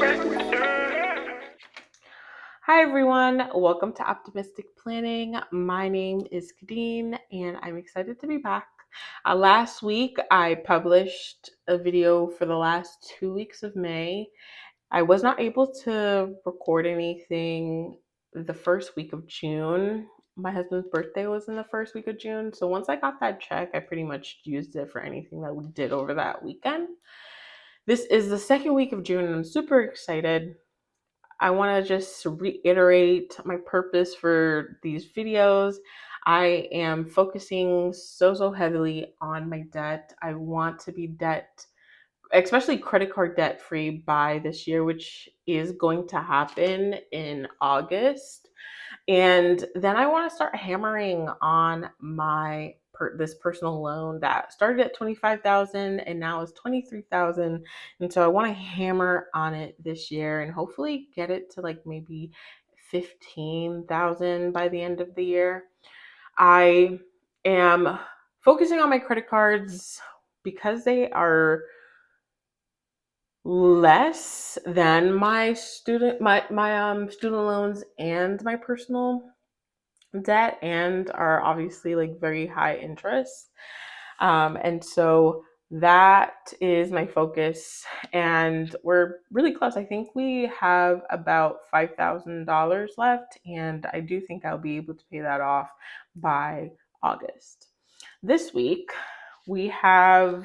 Hi everyone, welcome to Optimistic Planning. My name is Kadeen and I'm excited to be back. Last week I published a video for the last 2 weeks of May. I was not able to record anything the first week of June. My husband's birthday was in the first week of June, so once I got that check, I pretty much used it for anything that we did over that weekend. This is the second week of June and I'm super excited. I want to just reiterate my purpose for these videos. I am focusing so heavily on my debt. I want to be debt, especially credit card debt free by this year, which is going to happen in August. And then I want to start hammering on my this personal loan that started at 25,000 and now is 23,000. And so I want to hammer on it this year and hopefully get it to like maybe 15,000 by the end of the year. I am focusing on my credit cards because they are less than my student loans and my personal debt, and are obviously like very high interest. And so that is my focus. And we're really close. I think we have about $5,000 left, and I do think I'll be able to pay that off by August. This week, I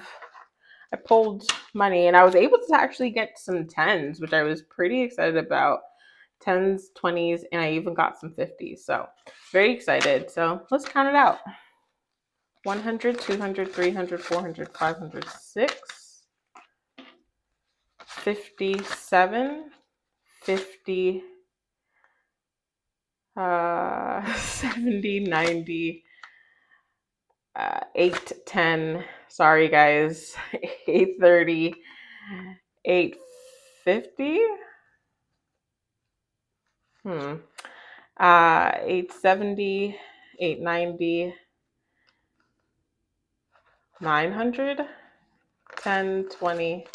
pulled money and I was able to actually get some tens, which I was pretty excited about. Tens, 20s, and I even got some 50s. So very excited. So let's count it out. 100, 200, 300, 400, 500, 6, 57, 50, 70, 90, 8, 10. Sorry, guys. 830, 850. 870, 890, 900, 10, 20,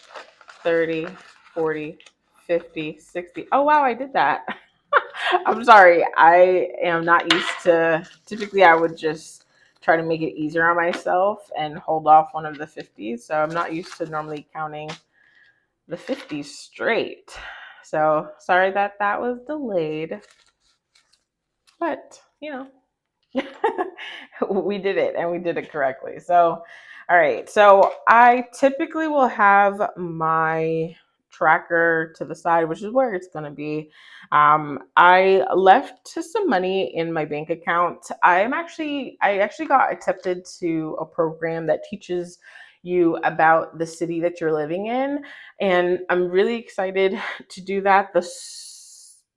30, 40, 50, 60. Oh, wow, I did that. I'm sorry. I am not used to, typically I would just try to make it easier on myself and hold off one of the 50s. So I'm not used to normally counting the 50s straight. So sorry that was delayed. But, we did it and we did it correctly. So, all right. So I typically will have my tracker to the side, which is where it's going to be. I left some money in my bank account. I actually got accepted to a program that teaches you about the city that you're living in, and I'm really excited to do that.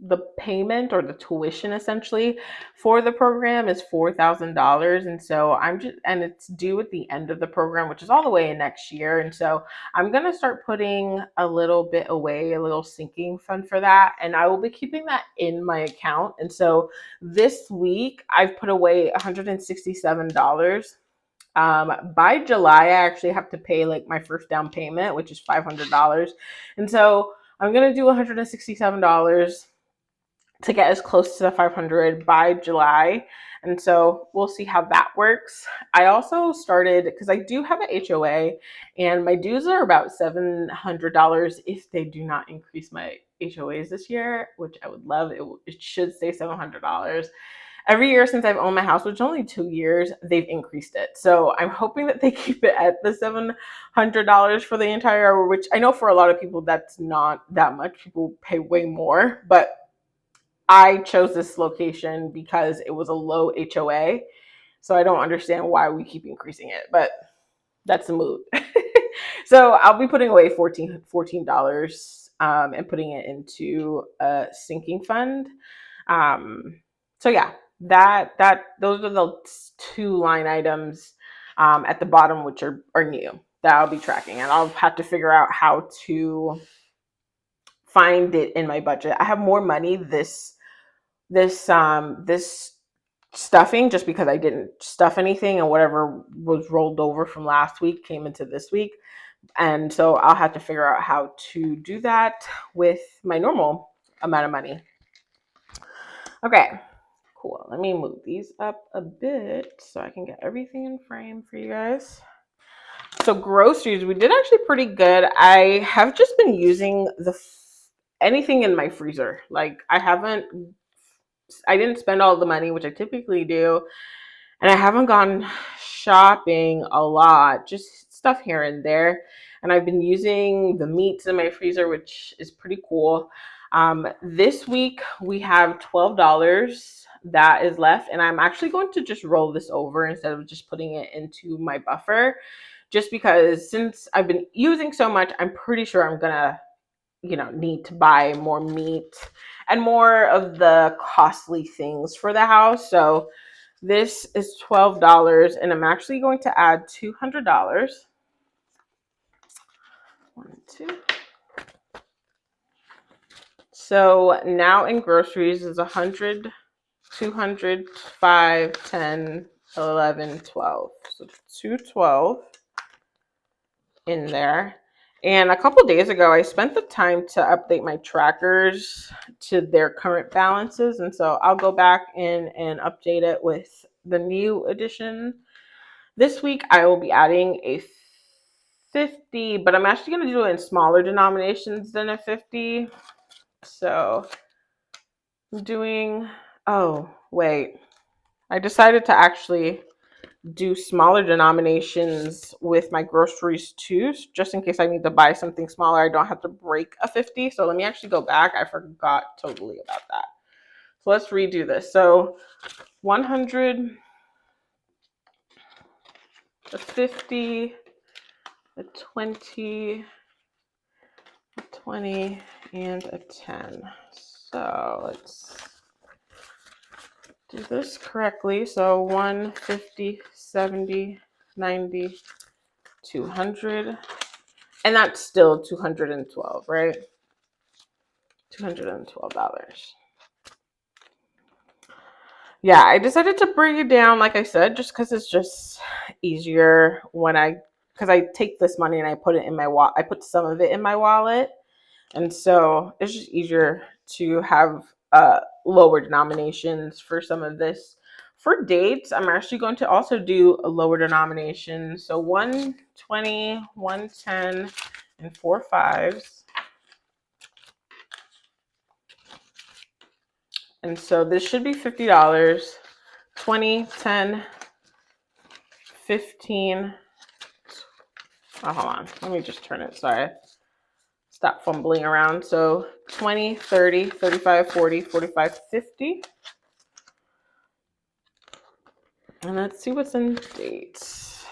The payment or the tuition essentially for the program is $4,000, and so and it's due at the end of the program, which is all the way in next year. And so I'm going to start putting a little bit away, a little sinking fund for that, and I will be keeping that in my account. And so this week I've put away $167. By July, I actually have to pay like my first down payment, which is $500. And so I'm going to do $167 to get as close to the 500 by July. And so we'll see how that works. I also started, because I do have an HOA, and my dues are about $700 if they do not increase my HOAs this year, which I would love. It should stay $700. Every year since I've owned my house, which is only 2 years, they've increased it. So I'm hoping that they keep it at the $700 for the entire year, which I know for a lot of people that's not that much. People pay way more, but I chose this location because it was a low HOA. So I don't understand why we keep increasing it, but that's the mood. So I'll be putting away $14 and putting it into a sinking fund. So yeah, those are the two line items at the bottom, which are new, that I'll be tracking, and I'll have to figure out how to find it in my budget. I have more money this stuffing, just because I didn't stuff anything, and whatever was rolled over from last week came into this week. And so I'll have to figure out how to do that with my normal amount of money. Okay, cool. Let me move these up a bit so I can get everything in frame for you guys. So groceries, we did actually pretty good. I have just been using anything in my freezer. Like I didn't spend all the money, which I typically do, and I haven't gone shopping a lot, just stuff here and there. And I've been using the meats in my freezer, which is pretty cool. This week we have $12 that is left, and I'm actually going to just roll this over instead of just putting it into my buffer, just because since I've been using so much, I'm pretty sure I'm gonna need to buy more meat and more of the costly things for the house. So this is $12, and I'm actually going to add $200. One, two. So now in groceries is 100, 200, 5, 10, 11, 12. So 212 in there. And a couple days ago, I spent the time to update my trackers to their current balances. And so I'll go back in and update it with the new edition. This week, I will be adding a 50, but I'm actually going to do it in smaller denominations than a 50. So I'm doing, oh, wait. I decided to actually do smaller denominations with my groceries too, just in case I need to buy something smaller. I don't have to break a 50. So let me actually go back. I forgot totally about that. So let's redo this. So 100, a 50, a 20, a 20, and a 10. So let's do this correctly. So 150, 70, 90, 200. And that's still 212, right? $212. Yeah, I decided to bring it down, like I said, just because it's just easier because I take this money and I put it in my wallet. I put some of it in my wallet, and so it's just easier to have lower denominations for some of this. For dates, I'm actually going to also do a lower denomination. So 120, 110, and 4 5s. And so this should be $50. 20, 10, 15. Oh, hold on. Let me just turn it. Sorry. Stop fumbling around. So 20, 30, 35, 40, 45, 50. And let's see what's in dates.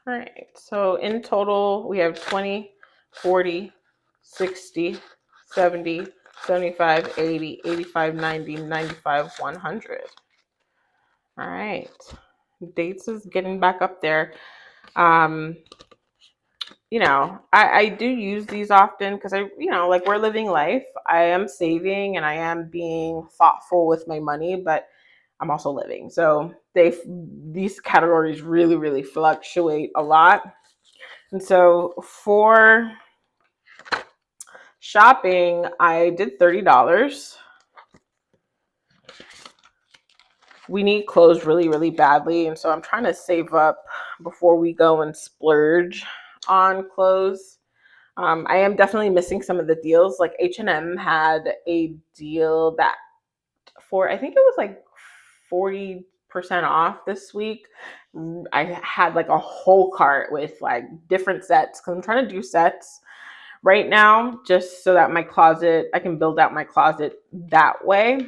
All right. So in total, we have 20, 40, 60, 70, 75, 80, 85, 90, 95, 100. All right. Dates is getting back up there. I do use these often because like we're living life. I am saving and I am being thoughtful with my money, but I'm also living. So these categories really, really fluctuate a lot. And so for shopping, I did $30. We need clothes really, really badly. And so I'm trying to save up before we go and splurge on clothes. I am definitely missing some of the deals. Like H&M had a deal that I think it was like 40% off this week. I had like a whole cart with like different sets because I'm trying to do sets right now just so that I can build out my closet that way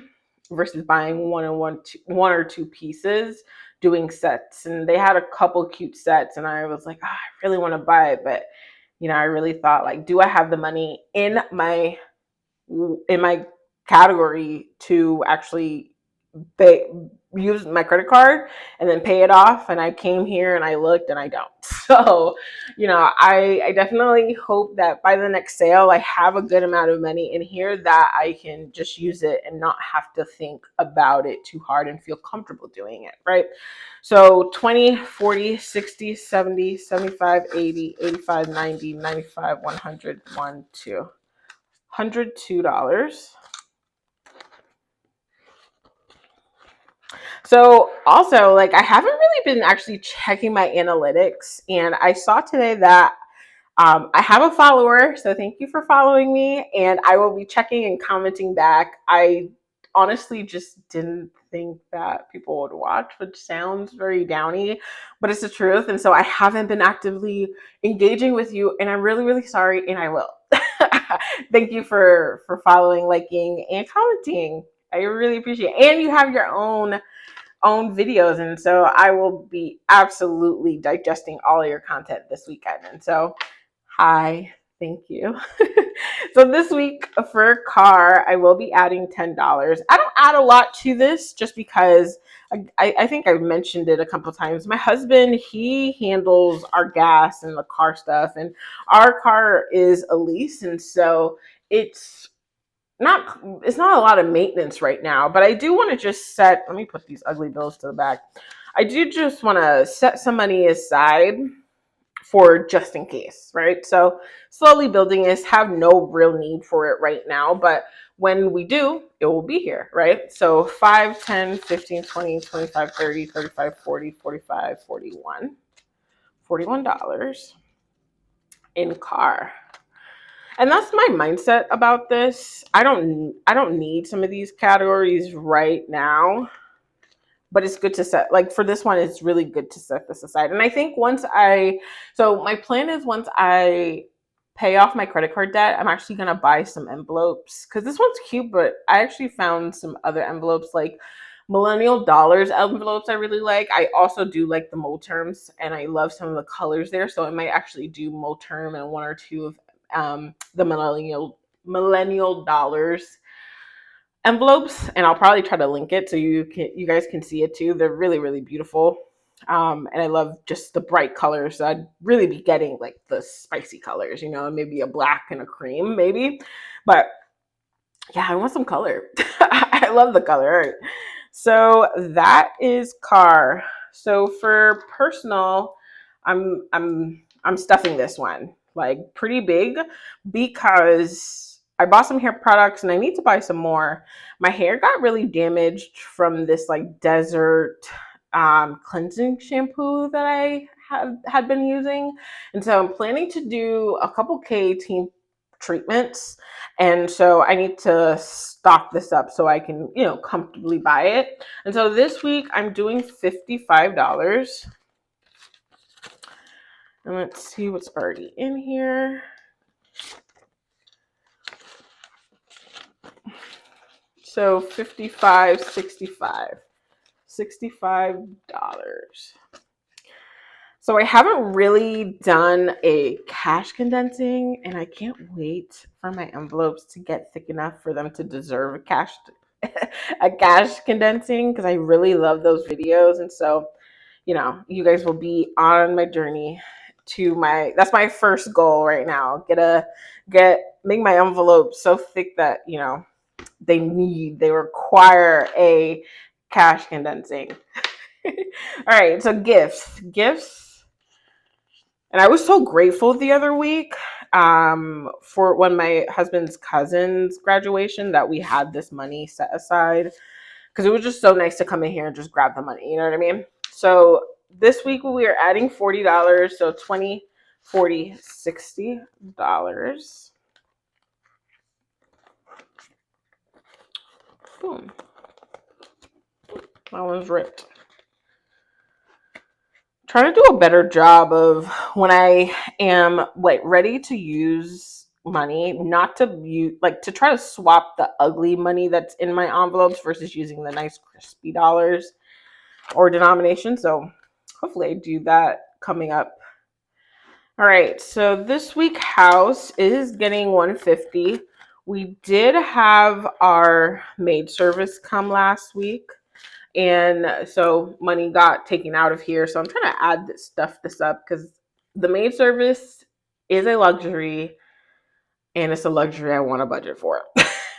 versus buying one or two pieces, doing sets. And they had a couple cute sets and I was like, I really want to buy it, but I really thought like, do I have the money in my category to actually use my credit card and then pay it off. And I came here and I looked and I don't. So, I definitely hope that by the next sale, I have a good amount of money in here that I can just use it and not have to think about it too hard and feel comfortable doing it, right? So 20, 40, 60, 70, 75, 80, 85, 90, 95, 100, 1, 2. $102. So also, like, I haven't really been actually checking my analytics, and I saw today that I have a follower, so thank you for following me, and I will be checking and commenting back. I honestly just didn't think that people would watch, which sounds very downy, but it's the truth. And so I haven't been actively engaging with you, and I'm really, really sorry, and I will. Thank you for following, liking, and commenting. I really appreciate it. And you have your own videos, and so I will be absolutely digesting all of your content this weekend. And so hi, thank you. So this week for car, I will be adding $10. I don't add a lot to this just because I think I mentioned it a couple times. My husband, he handles our gas and the car stuff, and our car is a lease, and so it's not a lot of maintenance right now. But I do want to just let me put these ugly bills to the back. I do just want to set some money aside for just in case, right? So slowly building this, have no real need for it right now, but when we do, it will be here, right? So 5, 10, 15, 20, 25, 30, 35, 40, 45, 41. $41 in car. And that's my mindset about this. I don't need some of these categories right now, but it's good to set, like, for this one, it's really good to set this aside. And I think so my plan is once I pay off my credit card debt, I'm actually going to buy some envelopes, because this one's cute, but I actually found some other envelopes, like Millennial Dollars envelopes I really like. I also do like the Moterms, and I love some of the colors there. So I might actually do Moterm and one or two of the Millennial Dollars envelopes, and I'll probably try to link it so you guys can see it too. They're really, really beautiful. And I love just the bright colors. So I'd really be getting like the spicy colors, maybe a black and a cream, maybe. But yeah, I want some color. I love the color. All right. So that is car. So for personal, I'm stuffing this one like pretty big because I bought some hair products and I need to buy some more. My hair got really damaged from this like desert cleansing shampoo that I had been using. And so I'm planning to do a couple K18 treatments. And so I need to stock this up so I can, comfortably buy it. And so this week I'm doing $55. And let's see what's already in here. So 55, 65. $65. So I haven't really done a cash condensing, and I can't wait for my envelopes to get thick enough for them to deserve a cash condensing, because I really love those videos. And so, you guys will be on my journey to that's my first goal right now. Make my envelopes so thick that, they require a cash condensing. All right, so gifts. And I was so grateful the other week for when my husband's cousin's graduation that we had this money set aside, because it was just so nice to come in here and just grab the money. You know what I mean? So this week we are adding $40. So 20, 40, $60. Boom. That one's ripped. Trying to do a better job of when I am ready to use money, not to use, to try to swap the ugly money that's in my envelopes versus using the nice crispy dollars or denomination. So hopefully I do that coming up. All right, so this week house is getting $150. We did have our maid service come last week, And so money got taken out of here. So I'm trying to add this up because the maid service is a luxury, and it's a luxury I want to budget for.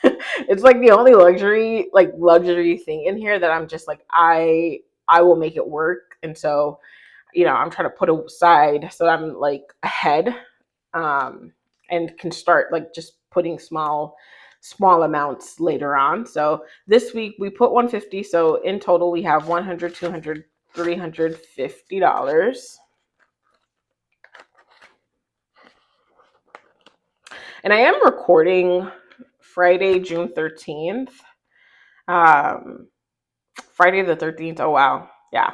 It's like the only luxury thing in here that I'm just like I will make it work. And so, I'm trying to put aside so I'm like ahead, and can start like just putting small amounts later on. So this week we put 150. So in total we have 100, 200, $350. And I am recording Friday, June 13th. Friday the 13th. Oh wow. Yeah.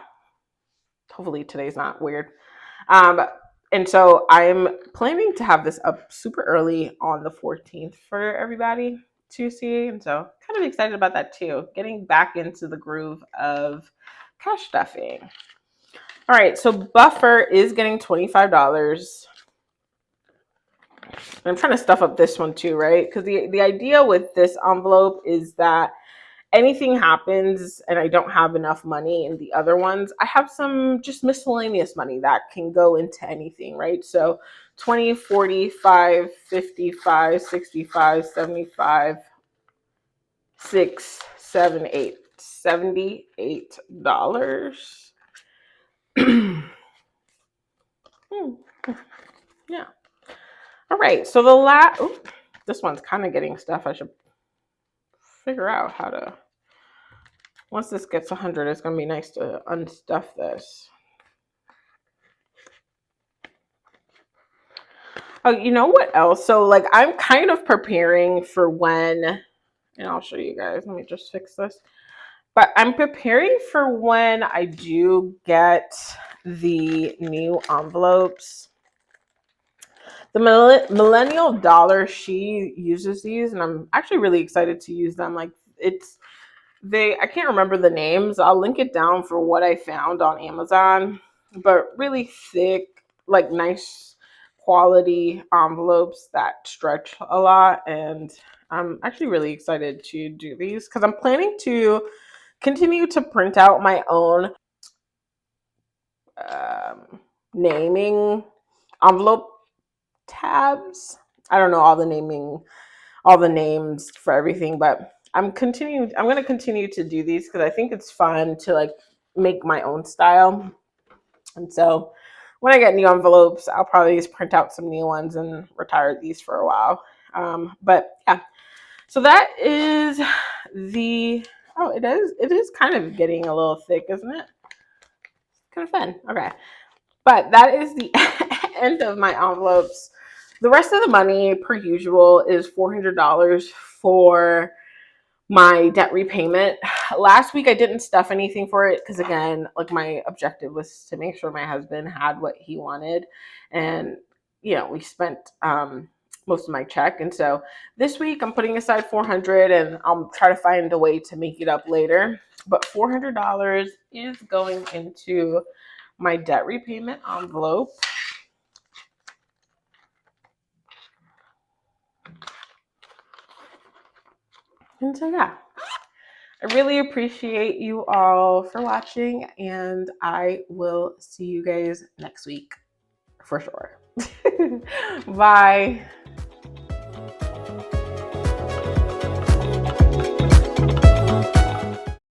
Hopefully today's not weird. Um, and so I'm planning to have this up super early on the 14th for everybody to see. And so kind of excited about that too. Getting back into the groove of cash stuffing. All right, so Buffer is getting $25. I'm trying to stuff up this one too, right? Because the idea with this envelope is that anything happens and I don't have enough money in the other ones, I have some just miscellaneous money that can go into anything, right? So 20, 45, 55, 65, 75, 6, 7, 8, $78. Yeah. All right. So this one's kind of getting stuff. I should figure out how to. Once this gets 100, it's going to be nice to unstuff this. Oh, you know what else? So, like, I'm kind of preparing for when, and I'll show you guys. Let me just fix this. But I'm preparing for when I do get the new envelopes. The Millennial Dollar, she uses these, and I'm actually really excited to use them. Like, I can't remember the names. I'll link it down for what I found on Amazon, but really thick, like nice quality envelopes that stretch a lot. And I'm actually really excited to do these because I'm planning to continue to print out my own naming envelope tabs. I don't know all the names for everything, but I'm going to continue to do these because I think it's fun to like make my own style. And so when I get new envelopes, I'll probably just print out some new ones and retire these for a while. But yeah, so that is it is kind of getting a little thick, isn't it? Kind of fun. Okay. But that is the end of my envelopes. The rest of the money, per usual, is $400 for my debt repayment. Last week, I didn't stuff anything for it because, again, like my objective was to make sure my husband had what he wanted. And, we spent most of my check. And so this week, I'm putting aside $400 and I'll try to find a way to make it up later. But $400 is going into my debt repayment envelope. And so, yeah, I really appreciate you all for watching, and I will see you guys next week for sure. Bye.